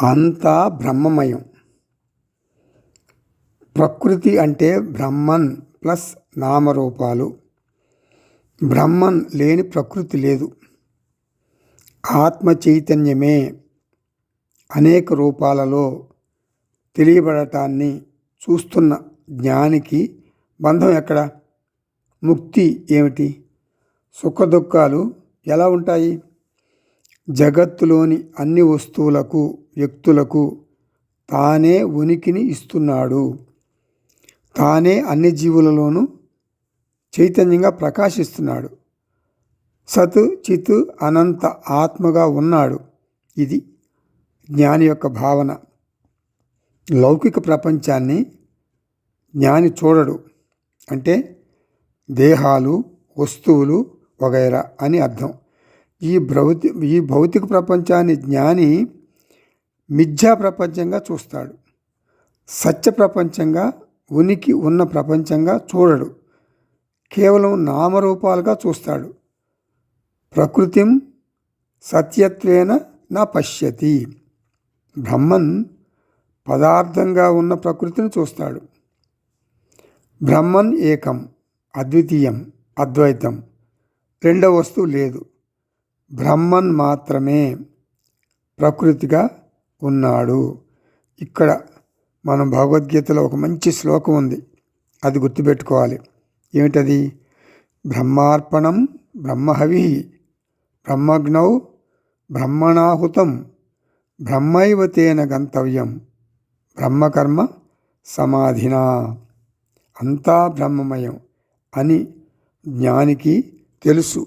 అంతా బ్రహ్మమయం. ప్రకృతి అంటే బ్రహ్మన్ ప్లస్ నామరూపాలు. బ్రహ్మన్ లేని ప్రకృతి లేదు. ఆత్మ చైతన్యమే అనేక రూపాలలో తెలియబడటాన్ని చూస్తున్న జ్ఞానికి బంధం ఎక్కడ? ముక్తి ఏమిటి? సుఖదుఖాలు ఎలా ఉంటాయి? జగత్తులోని అన్ని వస్తువులకు, వ్యక్తులకు తానే ఉనికిని ఇస్తున్నాడు. తానే అన్ని జీవులలోనూ చైతన్యంగా ప్రకాశిస్తున్నాడు. సత్ చిత్ అనంత ఆత్మగా ఉన్నాడు. ఇది జ్ఞాని యొక్క భావన. లౌకిక ప్రపంచాన్ని జ్ఞాని చూడడు. అంటే దేహాలు, వస్తువులు వగైరా అని అర్థం. ఈ భౌతిక ప్రపంచాన్ని జ్ఞాని మిథ్యా ప్రపంచంగా చూస్తాడు. సత్య ప్రపంచంగా, ఉనికి ఉన్న ప్రపంచంగా చూడడు. కేవలం నామరూపాలుగా చూస్తాడు. ప్రకృతిం సత్యత్వేన నా పశ్యతి. బ్రహ్మన్ పదార్థంగా ఉన్న ప్రకృతిని చూస్తాడు. బ్రహ్మన్ ఏకం, అద్వితీయం, అద్వైతం. రెండవ వస్తువు లేదు. బ్రహ్మన్ మాత్రమే ప్రకృతిగా ఉన్నాడు. ఇక్కడ మనం భగవద్గీతలో ఒక మంచి శ్లోకం ఉంది, అది గుర్తుపెట్టుకోవాలి. ఏమిటది? బ్రహ్మార్పణం బ్రహ్మహవి బ్రహ్మగ్నౌ బ్రహ్మణాహుతం బ్రహ్మైవ తేన గంతవ్యం బ్రహ్మకర్మ సమాధినా. అంతా బ్రహ్మమయం అని జ్ఞానికి తెలుసు.